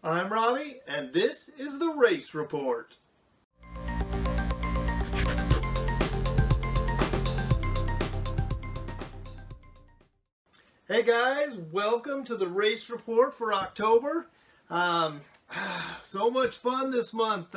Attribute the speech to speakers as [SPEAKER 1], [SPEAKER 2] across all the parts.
[SPEAKER 1] I'm Robbie, and this is the Race Report. Hey guys, welcome to the Race Report for October. So much fun this month.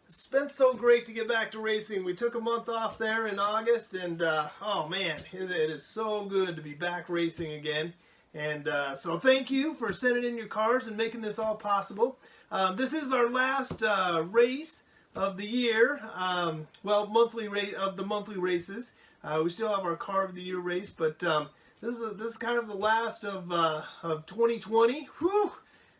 [SPEAKER 1] It's been so great to get back to racing. We took a month off there in August, and oh man, it is so good to be back racing again. And so thank you for sending in your cars and making this all possible. This is our last race of the year. Well, monthly rate of the monthly races. We still have our car of the year race, but this is kind of the last of 2020. Whew!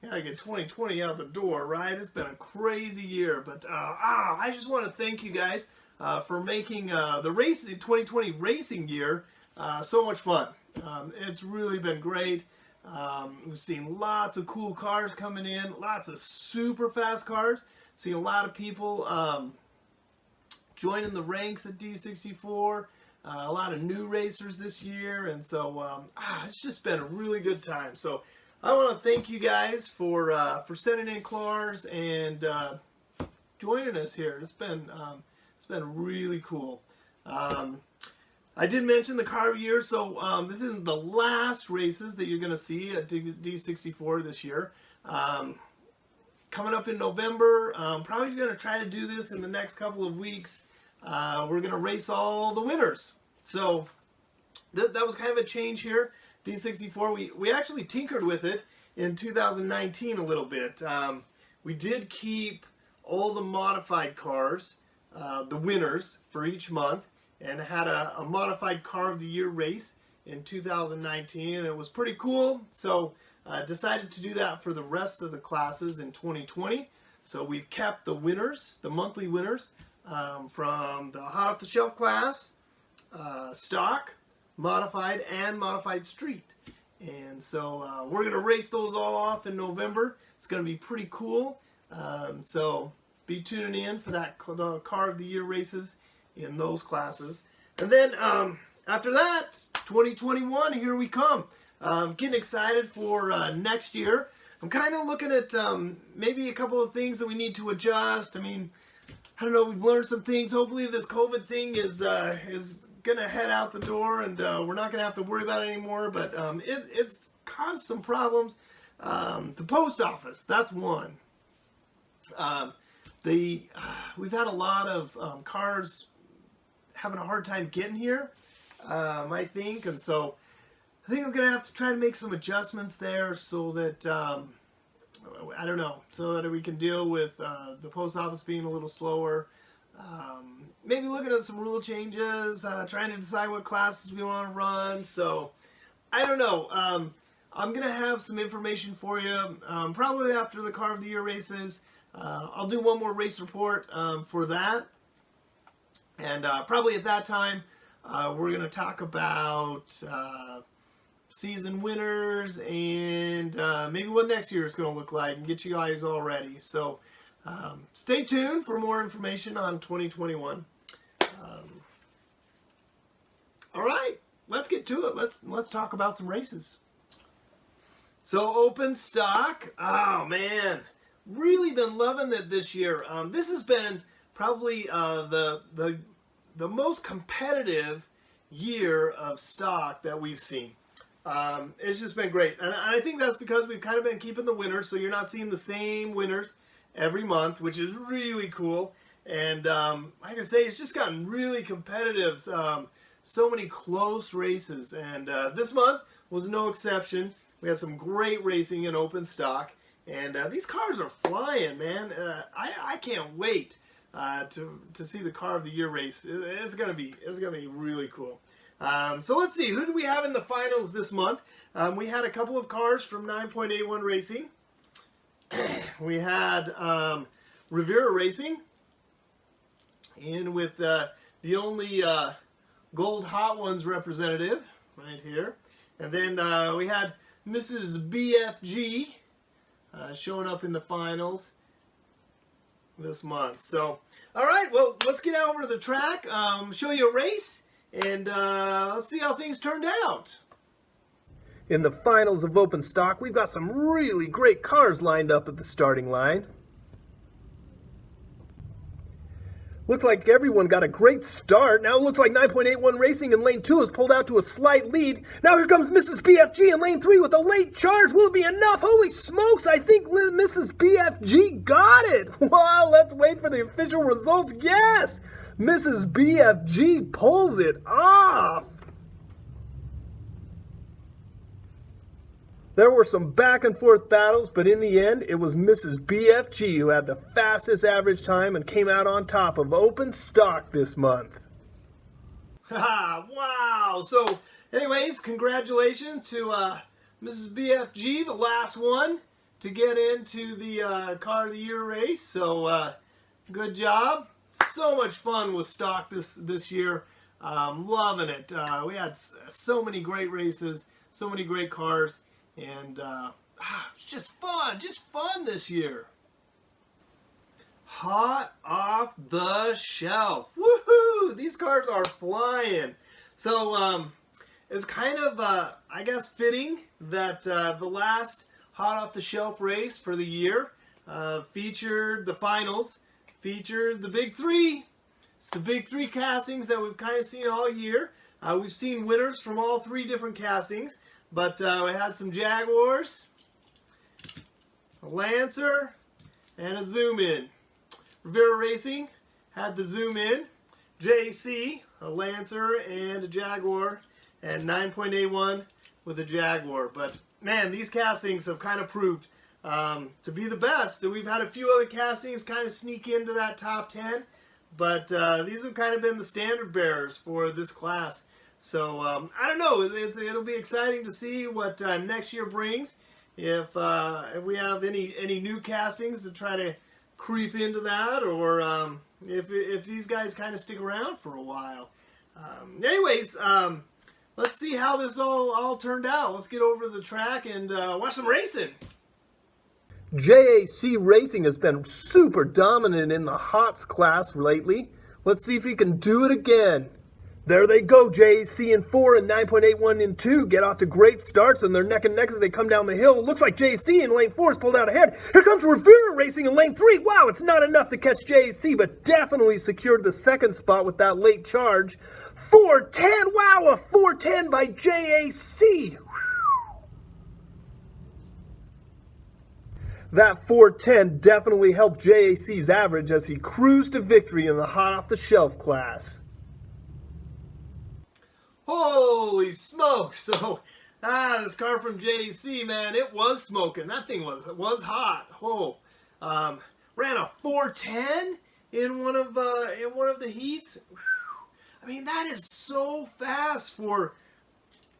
[SPEAKER 1] Gotta get 2020 out the door, right? It's been a crazy year, but I just want to thank you guys for making the 2020 racing year so much fun. It's really been great. We've seen lots of cool cars coming in, lots of super fast cars. Seen a lot of people joining the ranks at D64. A lot of new racers this year, and so it's just been a really good time. So I want to thank you guys for sending in cars and joining us here. It's been really cool. I did mention the car of the year, so this isn't the last races that you're going to see at D64 this year. Coming up in November, probably going to try to do this in the next couple of weeks. We're going to race all the winners. So that was kind of a change here. D64, we actually tinkered with it in 2019 a little bit. We did keep all the modified cars, the winners for each month, and had a modified car of the year race in 2019, and it was pretty cool. So decided to do that for the rest of the classes in 2020. So we've kept the winners, the monthly winners, from the hot off the shelf class, stock, modified, and modified street. And so we're going to race those all off in November. It's going to be pretty cool. So be tuning in for the car of the year races in those classes. And then after that, 2021, here we come. Getting excited for next year. I'm kind of looking at maybe a couple of things that we need to adjust. I mean, I don't know, we've learned some things. Hopefully this COVID thing is going to head out the door, and we're not going to have to worry about it anymore, but it's caused some problems. The post office, that's one. We've had a lot of cars having a hard time getting here, I think, and so I think I'm going to have to try to make some adjustments there so that, I don't know, so that we can deal with the post office being a little slower. Maybe looking at some rule changes, trying to decide what classes we want to run. So, I don't know. I'm going to have some information for you probably after the car of the year races. I'll do one more race report for that. And probably at that time, we're going to talk about season winners and maybe what next year is going to look like and get you guys all ready. So stay tuned for more information on 2021. All right, let's get to it. Let's talk about some races. So open stock. Oh man, really been loving it this year. This has been probably the most competitive year of stock that we've seen. It's just been great, and I think that's because we've kind of been keeping the winners, so you're not seeing the same winners every month, which is really cool. And like I say, it's just gotten really competitive. So many close races, and this month was no exception. We had some great racing in open stock, and these cars are flying, man. I can't wait to see the car of the year race. It's gonna be really cool. So let's see, who do we have in the finals this month? We had a couple of cars from 9.81 Racing. We had Rivera Racing in with the only Gold Hot Ones representative right here. And then we had Mrs. BFG showing up in the finals this month. So, all right, well, let's get over to the track, show you a race, and let's see how things turned out. In the finals of open stock, we've got some really great cars lined up at the starting line. Looks like everyone got a great start. Now it looks like 9.81 Racing in lane 2 has pulled out to a slight lead. Now here comes Mrs. BFG in lane 3 with a late charge. Will it be enough? Holy smokes, I think Mrs. BFG got it. Wow, let's wait for the official results. Yes, Mrs. BFG pulls it off. There were some back and forth battles, but in the end, it was Mrs. BFG who had the fastest average time and came out on top of open stock this month. Wow! So, anyways, congratulations to Mrs. BFG, the last one to get into the Car of the Year race. So, good job. So much fun with stock this year. Loving it. We had so many great races, so many great cars. And it's just fun this year. Hot off the shelf. Woohoo! These cars are flying. So it's kind of, I guess, fitting that the last hot off the shelf race for the year featured the finals, featured the big three. It's the big three castings that we've kind of seen all year. We've seen winners from all three different castings. But we had some Jaguars, a Lancer, and a Zoom In. Rivera Racing had the Zoom In, JC, a Lancer and a Jaguar, and 9.81 with a Jaguar. But man, these castings have kind of proved to be the best. We've had a few other castings kind of sneak into that top 10, but these have kind of been the standard bearers for this class. So, I don't know, it'll be exciting to see what next year brings. If we have any new castings to try to creep into that, or if these guys kind of stick around for a while. Anyways, let's see how this all turned out. Let's get over to the track and watch some racing. JAC Racing has been super dominant in the HOTS class lately. Let's see if he can do it again. There they go, JAC in 4 and 9.81 in 2 get off to great starts, and they're neck and neck as they come down the hill. It looks like JAC in lane 4 has pulled out ahead. Here comes Rivera Racing in lane 3. Wow, it's not enough to catch JAC, but definitely secured the second spot with that late charge. 410, wow, a 410 by JAC. That 410 definitely helped JAC's average as he cruised to victory in the hot off the shelf class. Holy smokes! So, this car from JAC, man, it was smoking. That thing was hot. Oh, ran a 410 in one of the heats. I mean, that is so fast for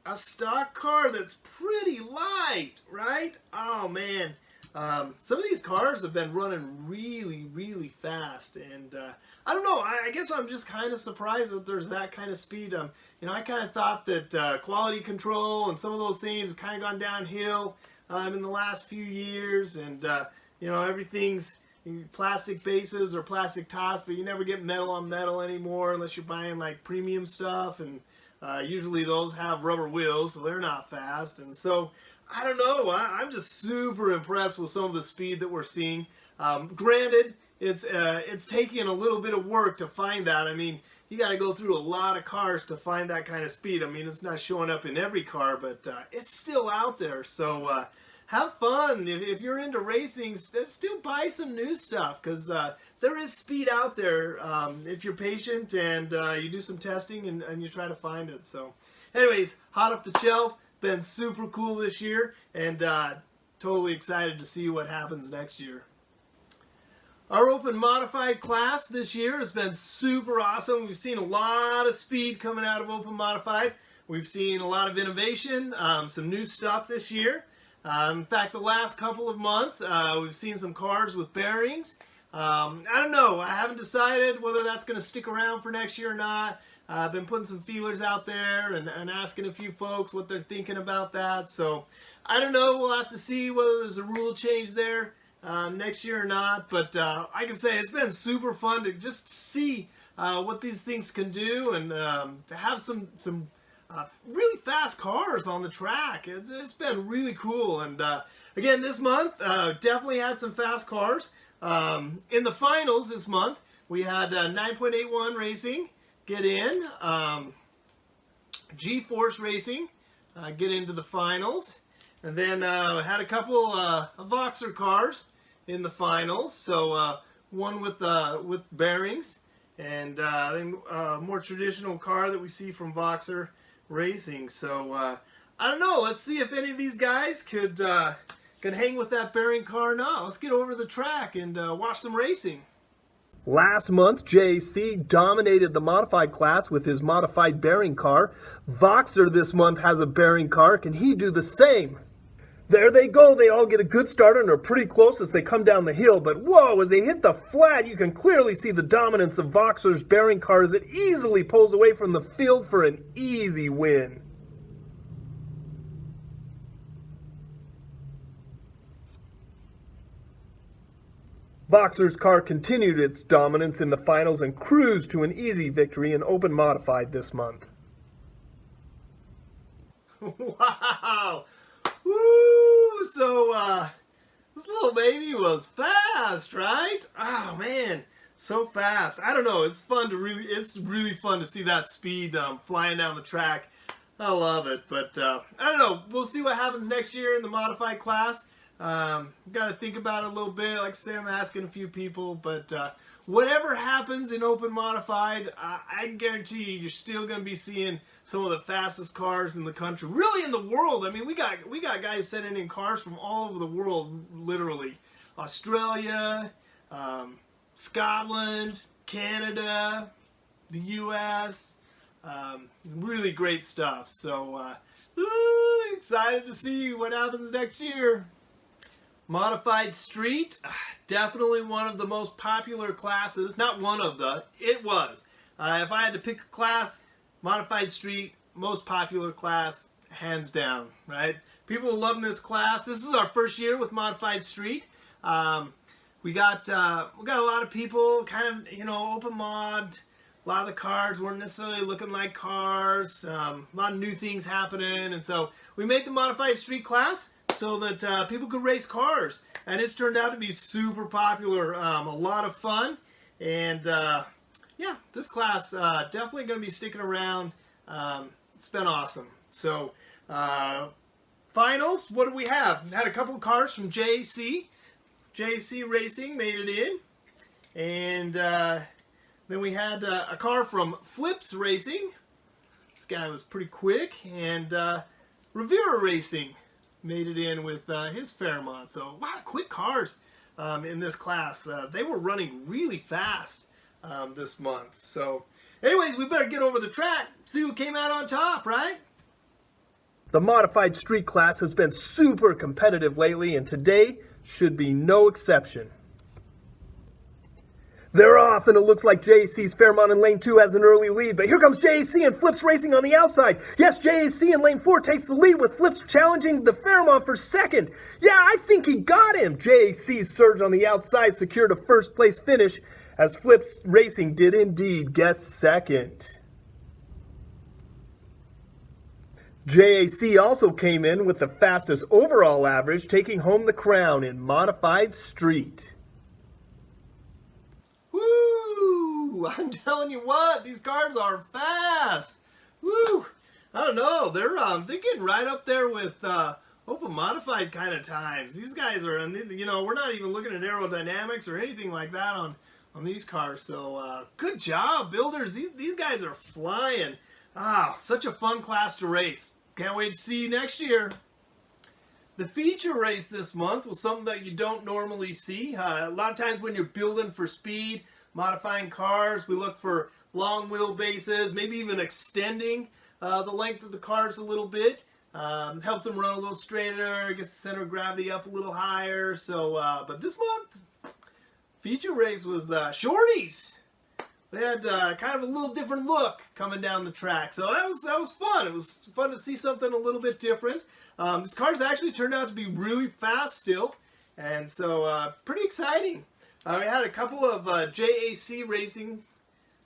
[SPEAKER 1] a stock car that's pretty light, right? Oh man, some of these cars have been running really, really fast, and I don't know. I guess I'm just kind of surprised that there's that kind of speed. You know, I kind of thought that quality control and some of those things have kind of gone downhill in the last few years, and you know, everything's plastic bases or plastic tops, but you never get metal on metal anymore unless you're buying like premium stuff, and usually those have rubber wheels, so they're not fast. And so I don't know, I'm just super impressed with some of the speed that we're seeing. Granted, it's taking a little bit of work to find that. I mean, you got to go through a lot of cars to find that kind of speed. I mean, it's not showing up in every car, but it's still out there. So have fun. If you're into racing, still buy some new stuff, because there is speed out there if you're patient and you do some testing and you try to find it. So anyways, hot off the shelf, been super cool this year, and totally excited to see what happens next year. Our open modified class this year has been super awesome. We've seen a lot of speed coming out of open modified. We've seen a lot of innovation, some new stuff this year. In fact, the last couple of months, we've seen some cars with bearings. I don't know. I haven't decided whether that's going to stick around for next year or not. I've been putting some feelers out there and asking a few folks what they're thinking about that. So I don't know. We'll have to see whether there's a rule change there next year or not. But I can say it's been super fun to just see what these things can do, and to have some really fast cars on the track. It's been really cool. And again, this month, definitely had some fast cars. In the finals this month, we had 9.81 Racing get in. G-Force Racing get into the finals. And then had a couple Voxer cars in the finals. So one with bearings, and then more traditional car that we see from Voxer Racing. So I don't know. Let's see if any of these guys could hang with that bearing car or not. Let's get over the track and watch some racing. Last month, JAC dominated the modified class with his modified bearing car. Voxer this month has a bearing car. Can he do the same? There they go. They all get a good start and are pretty close as they come down the hill. But whoa, as they hit the flat, you can clearly see the dominance of Voxer's bearing car as it easily pulls away from the field for an easy win. Voxer's car continued its dominance in the finals and cruised to an easy victory in Open Modified this month. Wow! Woo! So, this little baby was fast, right? Oh, man. So fast. I don't know. It's really fun to see that speed flying down the track. I love it. But, I don't know. We'll see what happens next year in the modified class. Got to think about it a little bit. Like I say, I'm asking a few people. But, whatever happens in Open Modified, I can guarantee you, you're still going to be seeing some of the fastest cars in the country, really in the world. I mean, we got guys sending in cars from all over the world, literally. Australia, Scotland, Canada, the U.S. Really great stuff. So, excited to see what happens next year. Modified Street, definitely one of the most popular classes. Not one of the, it was. If I had to pick a class, Modified Street, most popular class, hands down, right? People are loving this class. This is our first year with Modified Street. We got a lot of people kind of, open mod. A lot of the cars weren't necessarily looking like cars. A lot of new things happening. And so we made the Modified Street class so that people could race cars. And it's turned out to be super popular. A lot of fun. And yeah, this class definitely going to be sticking around. It's been awesome. So, finals, what do we have? We had a couple of cars from JAC. JAC Racing made it in. And then we had a car from Flips Racing. This guy was pretty quick. And Rivera Racing made it in with his Fairmont. So, a lot of quick cars in this class. They were running really fast this month. So, anyways, we better get over the track, see who came out on top, right? The Modified Street class has been super competitive lately, and today should be no exception. They're off, and it looks like JAC's Fairmont in lane 2 has an early lead, but here comes JAC and Flips Racing on the outside. Yes, JAC in lane 4 takes the lead with Flips challenging the Fairmont for second. Yeah, I think he got him. JAC's surge on the outside secured a first place finish, as Flips Racing did indeed get second. JAC also came in with the fastest overall average, taking home the crown in Modified Street. Woo! I'm telling you what, these cars are fast. Woo! I don't know, they're getting right up there with Open Modified kind of times. These guys are, we're not even looking at aerodynamics or anything like that on these cars. So good job, builders. These guys are flying. Such a fun class to race. Can't wait to see you next year. The feature race this month was something that you don't normally see. A lot of times when you're building for speed, modifying cars, we look for long wheelbases, maybe even extending the length of the cars a little bit. Helps them run a little straighter, gets the center of gravity up a little higher. So, but this month, feature race was shorties. They had kind of a little different look coming down the track. So that was fun. It was fun to see something a little bit different. This car's actually turned out to be really fast still. And so pretty exciting. We had a couple of JAC Racing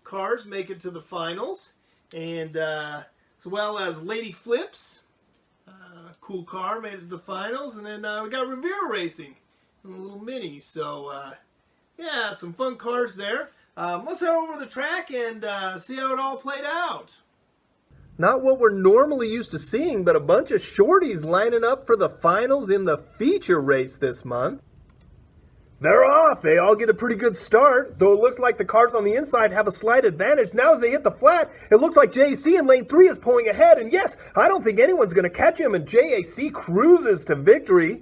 [SPEAKER 1] cars make it to the finals. And this as well as Lady Flips. Cool car, made it to the finals. And then we got Revere Racing in a little mini. So, yeah, some fun cars there. Let's head over to the track and see how it all played out. Not what we're normally used to seeing, but a bunch of shorties lining up for the finals in the feature race this month. They're off. They all get a pretty good start, though it looks like the cars on the inside have a slight advantage. Now as they hit the flat, it looks like JAC in lane 3 is pulling ahead, and yes, I don't think anyone's going to catch him, and JAC cruises to victory.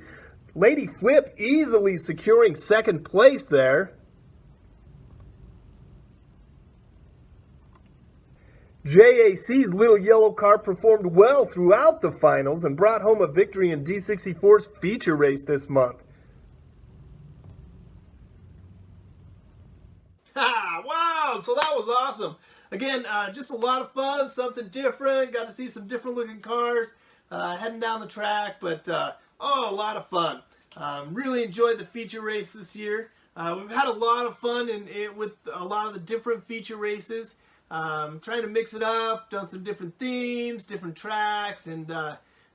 [SPEAKER 1] Lady Flip easily securing second place there. JAC's little yellow car performed well throughout the finals and brought home a victory in D64's feature race this month. Wow, so that was awesome. Again, just a lot of fun, something different. Got to see some different looking cars heading down the track, but a lot of fun. Really enjoyed the feature race this year. We've had a lot of fun with a lot of the different feature races. Trying to mix it up, done some different themes, different tracks, and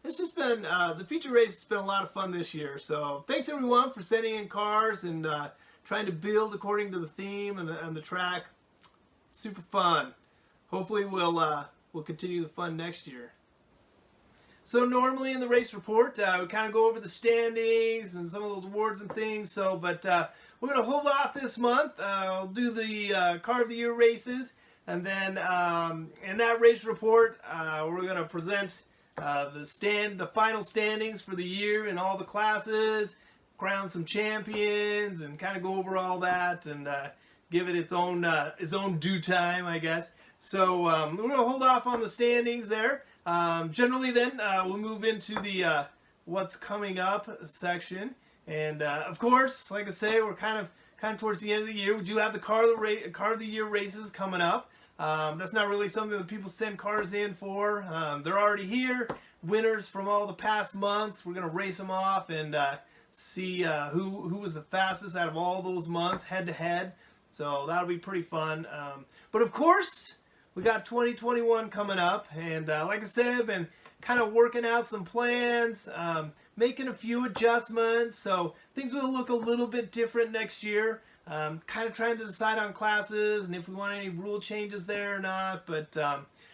[SPEAKER 1] it's just been, the feature race has been a lot of fun this year. So thanks everyone for sending in cars and trying to build according to the theme and the track. Super fun. Hopefully we'll continue the fun next year. So normally in the race report, we kind of go over the standings and some of those awards and things. So, but we're going to hold off this month. I'll do the Car of the Year races. And then in that race report, we're going to present the final standings for the year in all the classes, crown some champions, and kind of go over all that and give it its own due time, I guess. So we're going to hold off on the standings there. Generally, then we'll move into the what's coming up section, and of course, like I say, we're kind of towards the end of the year. We do have the Car of the Year races coming up. That's not really something that people send cars in for. They're already here. Winners from all the past months. We're going to race them off and see who was the fastest out of all those months, head to head. So that'll be pretty fun. But of course, we got 2021 coming up. And like I said, I've been kind of working out some plans, making a few adjustments. So things will look a little bit different next year. Kind of trying to decide on classes and if we want any rule changes there or not, but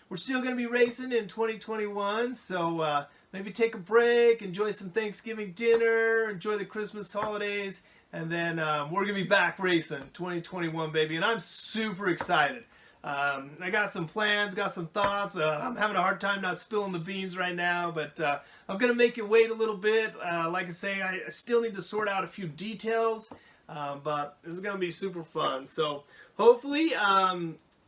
[SPEAKER 1] we're still going to be racing in 2021, so maybe take a break, enjoy some Thanksgiving dinner, enjoy the Christmas holidays, and then we're going to be back racing 2021, baby, and I'm super excited. I got some plans, got some thoughts. I'm having a hard time not spilling the beans right now, but I'm going to make you wait a little bit. Like I say, I still need to sort out a few details. But this is going to be super fun. So hopefully,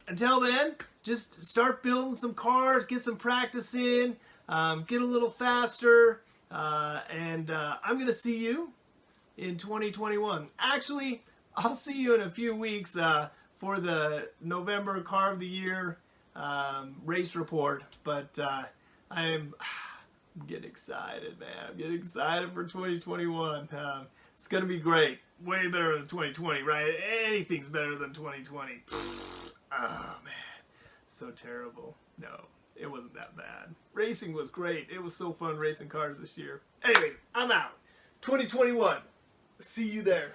[SPEAKER 1] until then, just start building some cars, get some practice in, get a little faster, and I'm going to see you in 2021. Actually, I'll see you in a few weeks for the November Car of the Year race report. But I'm getting excited, man. I'm getting excited for 2021. It's going to be great. Way better than 2020, right? Anything's better than 2020. Oh, man. So terrible. No, it wasn't that bad. Racing was great. It was so fun racing cars this year. Anyways, I'm out. 2021. See you there.